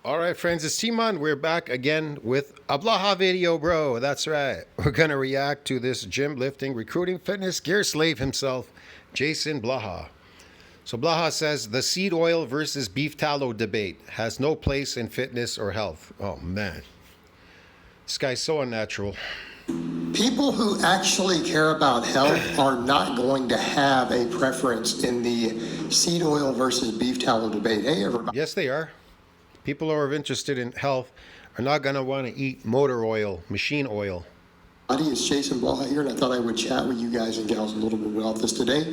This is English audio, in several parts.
All right, friends, it's Timon. We're back again with a Blaha video, bro. That's right. We're going to react to this gym lifting, recruiting, fitness, gear slave himself, JasonBlaha. So Blaha says the seed oil versus beef tallow debate has no place in fitness or health. Oh, man. This guy's so unnatural. People who actually care about health are not going to have a preference in the seed oil versus beef tallow debate. Hey, everybody. Yes, they are. People who are interested in health are not going to want to eat motor oil, machine oil. It's JasonBlaha here, and I thought I would chat with you guys and gals a little bit about this today.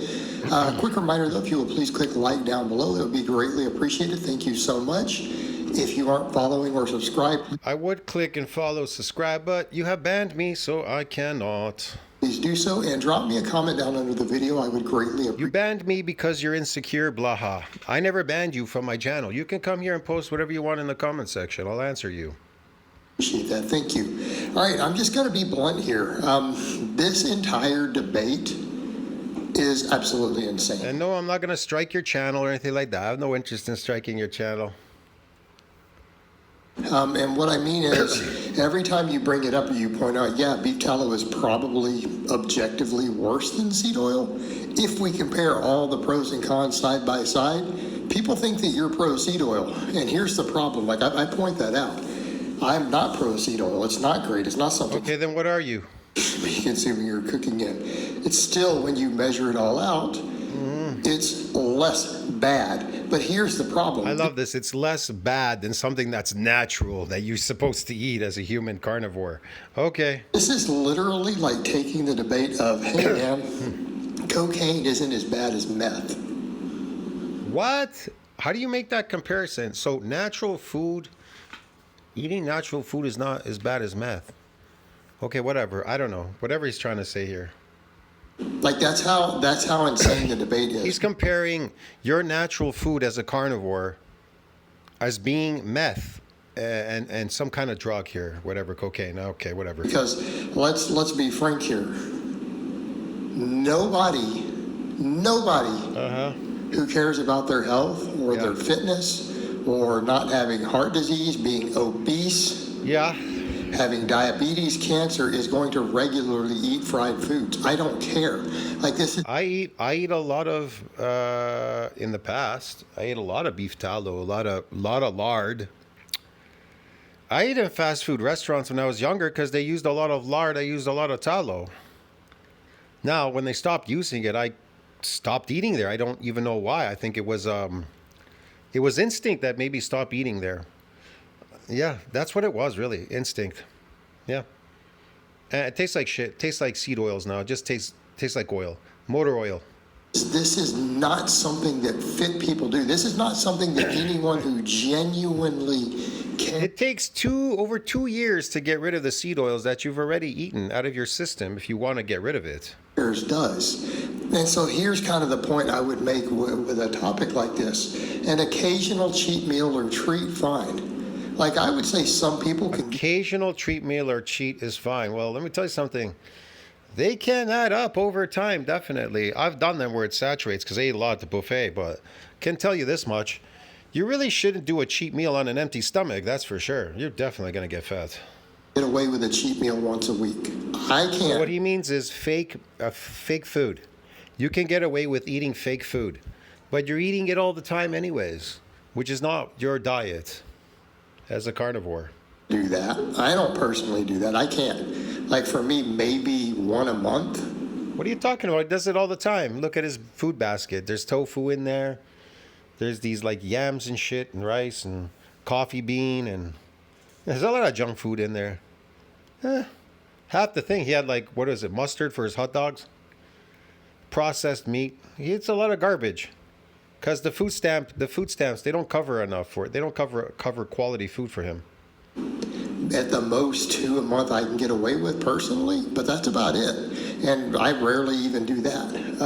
Quick reminder, though, if you will please click like down below, that would be greatly appreciated. Thank you so much. If you aren't following or subscribed, I would click and follow, subscribe, but you have banned me, so I cannot. please do so, and drop me a comment down under the video. I would greatly appreciate it. You banned me because you're insecure, Blaha. I never banned you from my channel. You can come here and post whatever you want in the comment section. I'll answer you. Appreciate that. Thank you. All right, I'm just going to be blunt here. This entire debate is absolutely insane. And no, I'm not going to strike your channel or anything like that. I have no interest in striking your channel. And what I mean is, every time you bring it up or you point out, yeah, beef tallow is probably objectively worse than seed oil. If we compare all the pros and cons side by side, people think that you're pro seed oil. And here's the problem. Like I point that out. I'm not pro seed oil. It's not great. It's not something Okay, then what are you? be consuming or cooking in. It's still, when you measure it all out, it's less bad. But here's the problem. I love this. It's less bad than something that's natural that you're supposed to eat as a human carnivore. Okay. This is literally like taking the debate of, hey man, cocaine isn't as bad as meth. What? How do you make that comparison? So natural food, eating natural food is not as bad as meth. Okay, whatever. I don't know. Whatever he's trying to say here. Like that's how insane the debate is. He's comparing your natural food as a carnivore as being meth and some kind of drug here, whatever, cocaine. Okay, whatever. Because let's be frank here. Nobody who cares about their health or their fitness or not having heart disease, being obese, having diabetes, cancer, is going to regularly eat fried foods. I don't care. Like this is. I eat a lot of in the past. I ate a lot of beef tallow, a lot of lard. I ate in fast food restaurants when I was younger because they used a lot of lard. I used a lot of tallow. Now, when they stopped using it, I stopped eating there. I don't even know why. I think it was instinct that made me stop eating there. Yeah, that's what it was, really. Instinct. Yeah. And it tastes like shit. It tastes like seed oils now. It just tastes like oil. Motor oil. This is not something that fit people do. This is not something that anyone who genuinely cares. It takes over 2 years to get rid of the seed oils that you've already eaten out of your system if you want to get rid of it. Does. And so here's kind of the point I would make with a topic like this. An occasional cheat meal or treat, fine. Like I would say some people can. Occasional treat meal or cheat is fine. Well, let me tell you something. They can add up over time, definitely. I've done them where it saturates because I ate a lot at the buffet, but can tell you this much. You really shouldn't do a cheat meal on an empty stomach, that's for sure. You're definitely going to get fat. Get away with a cheat meal once a week. I can't. So what he means is fake food. You can get away with eating fake food, but you're eating it all the time anyways, which is not your diet as a carnivore. Do that. I don't personally do that. I can't. Like for me, maybe one a month. What are you talking about? He does it all the time. Look at his food basket. There's tofu in there. There's these like yams and shit and rice and coffee bean and there's a lot of junk food in there. Half the thing, he had like, what is it, mustard for his hot dogs? Processed meat. He eats a lot of garbage. Because the food stamps, they don't cover enough for it. They don't cover quality food for him. At the most 2 a month I can get away with personally, but that's about it. And I rarely even do that.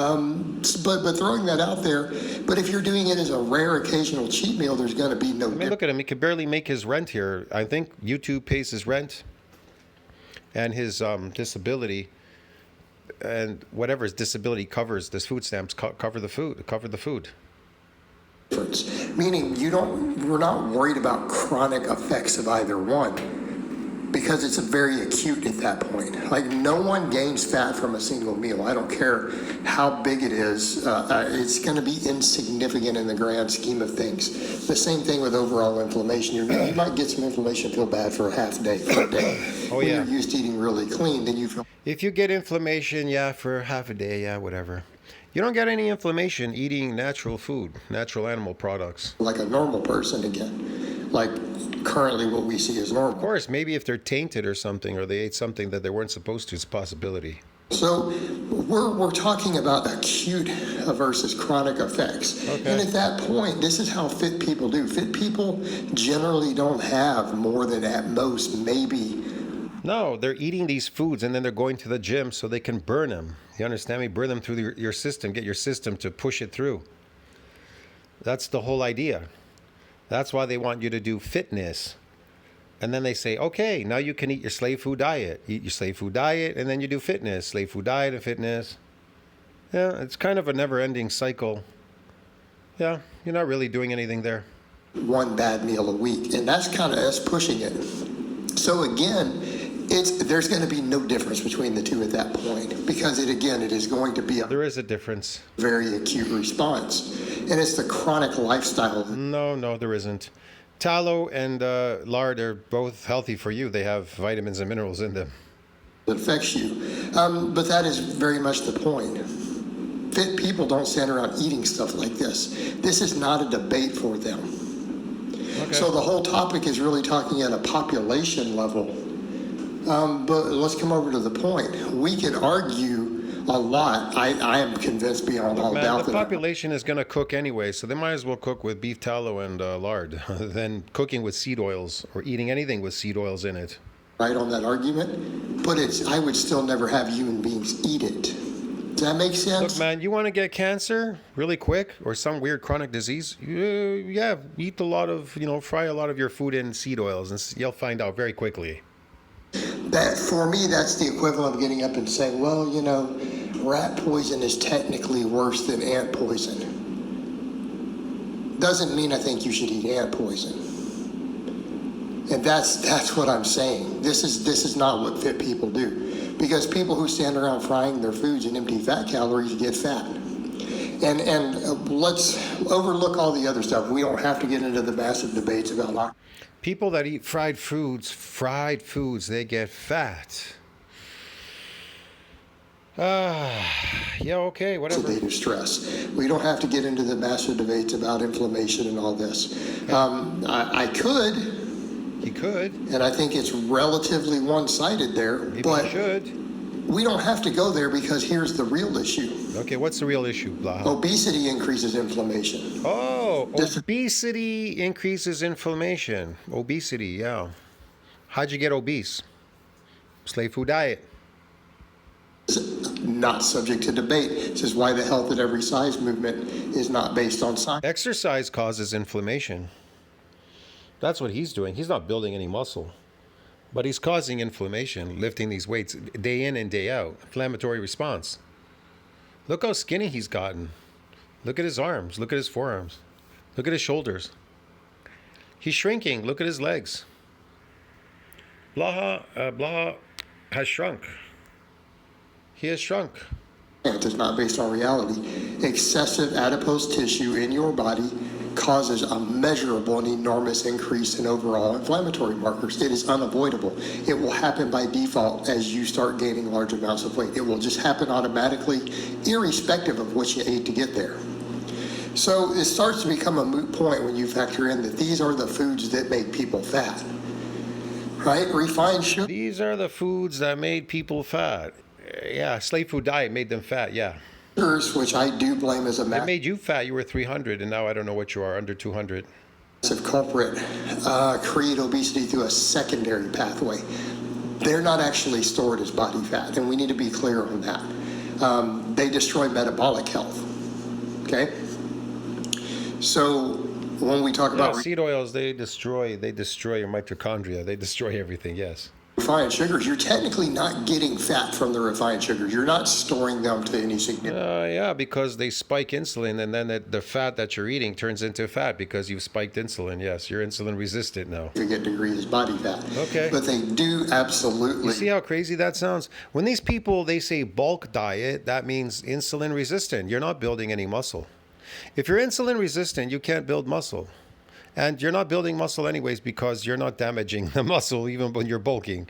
But throwing that out there, but if you're doing it as a rare occasional cheat meal, there's going to be no. I mean, look at him. He could barely make his rent here. I think YouTube pays his rent and his disability, and whatever his disability covers, this food stamps cover the food. difference. Meaning we're not worried about chronic effects of either one because it's very acute at that point. Like no one gains fat from a single meal. I don't care how big it is. It's going to be insignificant in the grand scheme of things. The same thing with overall inflammation. You might get some inflammation, feel bad for a half day, for a day. Oh, when yeah. you're used to eating really clean, then you feel If you get inflammation, yeah, for half a day, yeah, whatever. You don't get any inflammation eating natural food, natural animal products. like a normal person again. Like currently what we see as normal. Of course, maybe if they're tainted or something, or they ate something that they weren't supposed to, it's a possibility. So we're talking about acute versus chronic effects. Okay. And at that point, this is how fit people do. Fit people generally don't have more than at most maybe. No, they're eating these foods and then they're going to the gym so they can burn them. You understand me? Burn them through your system, get your system to push it through. That's the whole idea. That's why they want you to do fitness. And then they say, okay, now you can eat your slave food diet. Eat your slave food diet, and then you do fitness. Slave food diet and fitness. Yeah, it's kind of a never-ending cycle. Yeah, you're not really doing anything there. One bad meal a week, and that's kind of us pushing it. So again, there's going to be no difference between the two at that point because it is going to be a There is a difference. very acute response, and it's the chronic lifestyle No, there isn't. Tallow and lard are both healthy for you. They have vitamins and minerals in them. that affects you. But that is very much the point. Fit people don't stand around eating stuff like this. This is not a debate for them. Okay. So the whole topic is really talking at a population level. But let's come over to the point. We can argue a lot. I am convinced beyond all Man, doubt the that population is going to cook anyway, so they might as well cook with beef tallow and lard than cooking with seed oils or eating anything with seed oils in it. I'm right on that argument. But I would still never have human beings eat it. Does that make sense? Look, man, you want to get cancer really quick or some weird chronic disease? Yeah, eat a lot of, fry a lot of your food in seed oils, and you'll find out very quickly. That for me, that's the equivalent of getting up and saying, well, rat poison is technically worse than ant poison. Doesn't mean I think you should eat ant poison. And that's what I'm saying. This is not what fit people do. Because people who stand around frying their foods and empty fat calories get fat. And let's overlook all the other stuff. We don't have to get into the massive debates about People that eat fried foods, they get fat. Yeah, okay, whatever. oxidative stress. We don't have to get into the massive debates about inflammation and all this. I could, He could. and I think it's relatively one-sided there, Maybe but he should. we don't have to go there because here's the real issue. Okay, what's the real issue, Blaha? Obesity increases inflammation. Oh, This- obesity increases inflammation. Obesity, yeah. How'd you get obese? Slave food diet. Not subject to debate. This is why the health at every size movement is not based on science. Exercise causes inflammation. That's what he's doing. He's not building any muscle, but he's causing inflammation, lifting these weights day in and day out. Inflammatory response. Look how skinny he's gotten. Look at his arms. Look at his forearms. Look at his shoulders. He's shrinking. Look at his legs. Blaha has shrunk. He has shrunk. It's not based on reality. Excessive adipose tissue in your body causes a measurable and enormous increase in overall inflammatory markers. It is unavoidable. It will happen by default as you start gaining large amounts of weight. It will just happen automatically, irrespective of what you ate to get there. So it starts to become a moot point when you factor in that these are the foods that make people fat. Right? Refined sugar. These are the foods that made people fat. Yeah, slave food diet made them fat, yeah. Which I do blame as a It made you fat. You were 300, and now I don't know what you are, under 200. massive culprit, create obesity through a secondary pathway. They're not actually stored as body fat, and we need to be clear on that. They destroy metabolic health. Okay? So when we talk about Seed oils, they destroy your mitochondria. They destroy everything, yes. refined sugars, you're technically not getting fat from the refined sugars. You're not storing them to any significant. Yeah, because they spike insulin, and then the fat that you're eating turns into fat because you've spiked insulin. Yes, you're insulin resistant now. Degree as body fat. Okay. But they do absolutely. You see how crazy that sounds? When these people, they say bulk diet, that means insulin resistant. You're not building any muscle. If you're insulin resistant, you can't build muscle. And you're not building muscle anyways because you're not damaging the muscle even when you're bulking.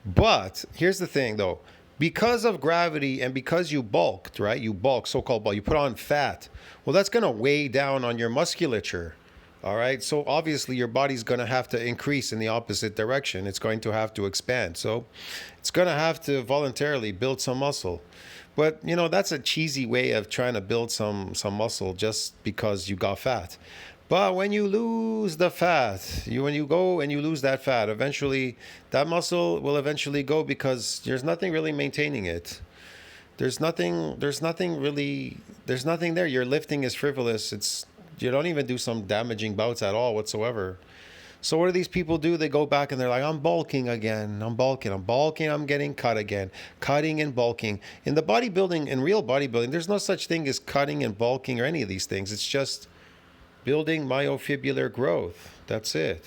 But here's the thing though. Because of gravity and because you bulked, right? You bulk, so-called bulk, you put on fat. Well, that's going to weigh down on your musculature. All right. So obviously your body's going to have to increase in the opposite direction. It's going to have to expand. So it's going to have to voluntarily build some muscle. But, you know, that's a cheesy way of trying to build some muscle just because you got fat. But when you lose the fat, when you go and you lose that fat, eventually that muscle will eventually go because there's nothing really maintaining it. There's nothing there. Your lifting is frivolous. You don't even do some damaging bouts at all whatsoever. So what do these people do? They go back and they're like, I'm bulking again. I'm bulking. I'm getting cut again. Cutting and bulking. In the bodybuilding, in real bodybuilding, there's no such thing as cutting and bulking or any of these things. It's just building myofibrillar growth. That's it.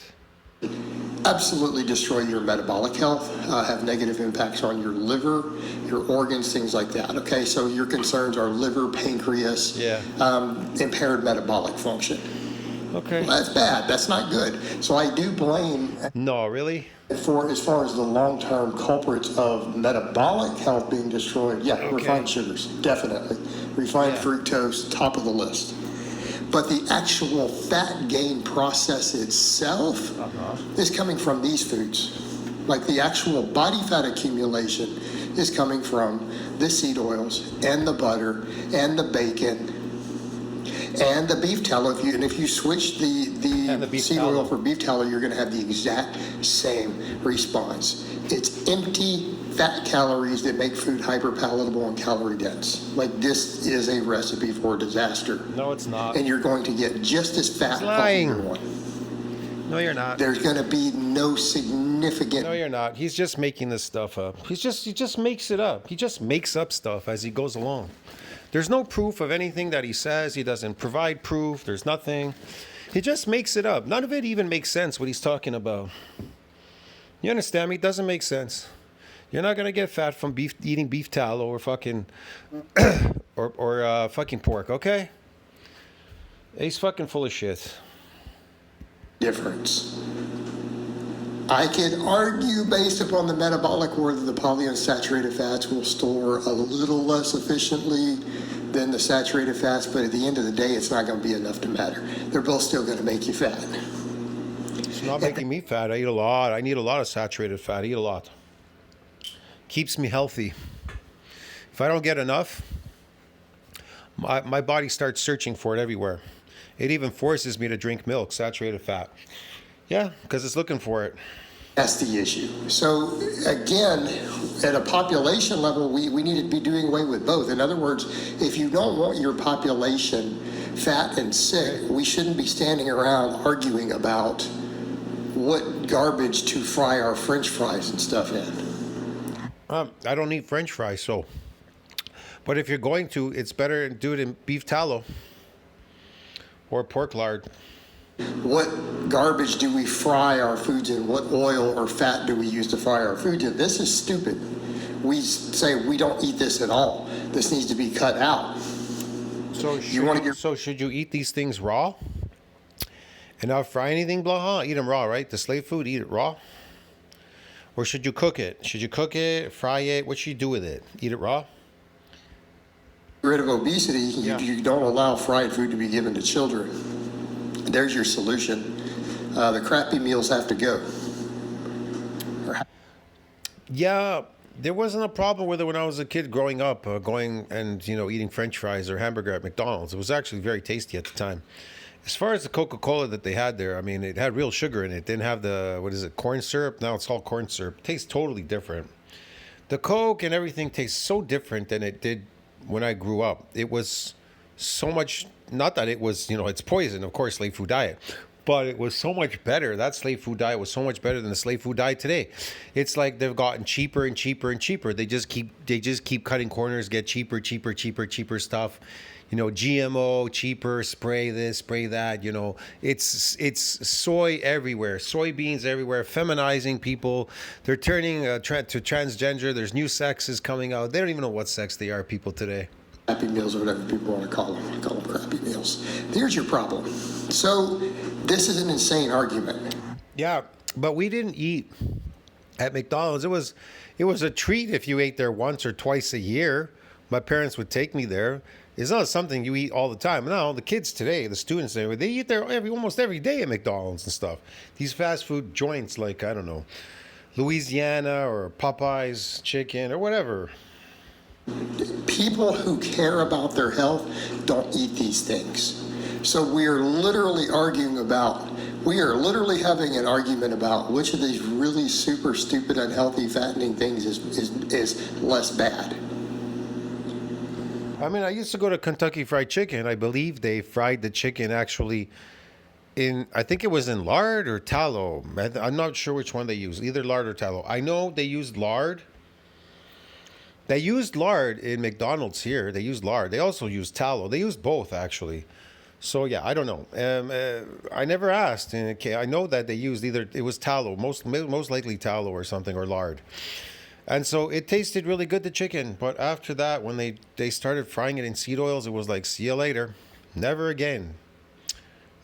Absolutely destroy your metabolic health, have negative impacts on your liver, your organs, things like that. Okay, so your concerns are liver, pancreas, impaired metabolic function. Okay. Well, that's bad. That's not good. So I do blame. No, really? For as far as the long-term culprits of metabolic health being destroyed, refined sugars, definitely. Refined fructose, top of the list. But the actual fat gain process itself is coming from these foods. Like the actual body fat accumulation is coming from the seed oils and the butter and the bacon and the beef tallow. If you switch the seed oil for beef tallow, you're going to have the exact same response. It's empty fat calories that make food hyper palatable and calorie dense. Like this is a recipe for disaster. No, it's not. And you're going to get just as fat. He's lying. No, you're not. There's going to be no significant. No, you're not. He's just making this stuff up. He just makes it up. He just makes up stuff as he goes along. There's no proof of anything that he says. He doesn't provide proof. There's nothing. He just makes it up. None of it even makes sense what he's talking about. You understand me? It doesn't make sense. You're not gonna get fat from eating beef tallow or fucking or fucking pork, okay? He's fucking full of shit. Difference. I could argue based upon the metabolic order the polyunsaturated fats will store a little less efficiently than the saturated fats, but at the end of the day, it's not going to be enough to matter. They're both still going to make you fat. It's not making me fat. I eat a lot. I need a lot of saturated fat. I eat a lot. Keeps me healthy. If I don't get enough, my body starts searching for it everywhere. It even forces me to drink milk, saturated fat. Yeah, because it's looking for it. That's the issue. So again, at a population level, we need to be doing away with both. In other words, if you don't want your population fat and sick, we shouldn't be standing around arguing about what garbage to fry our French fries and stuff in. I don't eat French fries, so. But if you're going to, it's better to do it in beef tallow or pork lard. What garbage do we fry our foods in? What oil or fat do we use to fry our foods in? This is stupid. We say we don't eat this at all. This needs to be cut out. So should you eat these things raw? And not fry anything, Blaha? Eat them raw, right? The slave food, eat it raw? Or should you cook it? Should you cook it, fry it? What should you do with it? Eat it raw? Get rid of obesity, you don't allow fried food to be given to children. There's your solution. The crappy meals have to go. Yeah, there wasn't a problem with it when I was a kid growing up, going and eating French fries or hamburger at McDonald's. It was actually very tasty at the time. As far as the Coca-Cola that they had there, I mean, it had real sugar in it. It didn't have the corn syrup. Now it's all corn syrup. It tastes totally different. The Coke and everything tastes so different than it did when I grew up. It was so much. Not that it was, it's poison, of course, slave food diet. But it was so much better. That slave food diet was so much better than the slave food diet today. It's like they've gotten cheaper and cheaper and cheaper. They just keep cutting corners, get cheaper, cheaper, cheaper, cheaper stuff. You know, GMO, cheaper, spray this, spray that. You know, it's soy everywhere, soybeans everywhere, feminizing people. They're turning to transgender. There's new sexes coming out. They don't even know what sex they are, people today. Crappy meals or whatever people want to call them. I call them crappy meals. Here's your problem. So this is an insane argument. Yeah, but we didn't eat at McDonald's. It was a treat if you ate there once or twice a year. My parents would take me there. It's not something you eat all the time. Now the kids today, the students today, they eat there almost every day at McDonald's and stuff. These fast food joints like, I don't know, Louisiana or Popeye's chicken or whatever. People who care about their health don't eat these things. So we are literally having an argument about which of these really super stupid, unhealthy, fattening things is less bad. I mean, I used to go to Kentucky Fried Chicken. I believe they fried the chicken actually I think it was in lard or tallow. I'm not sure which one they used, either lard or tallow. I know they used lard. They used lard in McDonald's here. They used lard. They also used tallow. They used both, actually. So, yeah, I don't know. I never asked. I know that they used it was tallow, most likely tallow or something, or lard. And so it tasted really good, the chicken. But after that, when they started frying it in seed oils, it was like, see you later. Never again.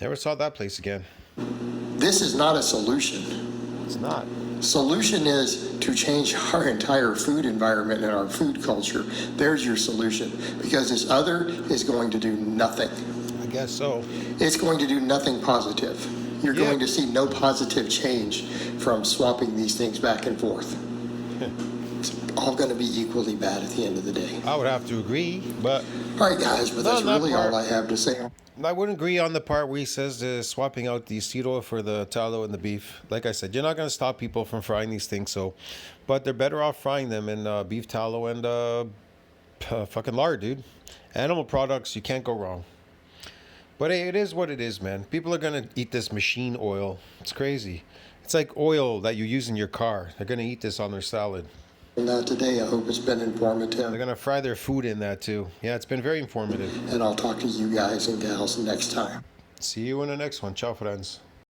Never saw that place again. This is not a solution. It's not. Solution is to change our entire food environment and our food culture. There's your solution. Because this other is going to do nothing. I guess so. It's going to do nothing positive. You're going to see no positive change from swapping these things back and forth. It's all going to be equally bad at the end of the day. I would have to agree, but... All right, guys, but that's really all I have to say. I wouldn't agree on the part where he says swapping out the seed oil for the tallow and the beef. Like I said, you're not going to stop people from frying these things, but they're better off frying them in beef tallow and fucking lard, dude. Animal products, you can't go wrong. But hey, it is what it is, man. People are going to eat this machine oil. It's crazy. It's like oil that you use in your car. They're going to eat this on their salad. Not today. I hope it's been informative. They're going to fry their food in that too. Yeah, it's been very informative. And I'll talk to you guys and gals next time. See you in the next one. Ciao, friends.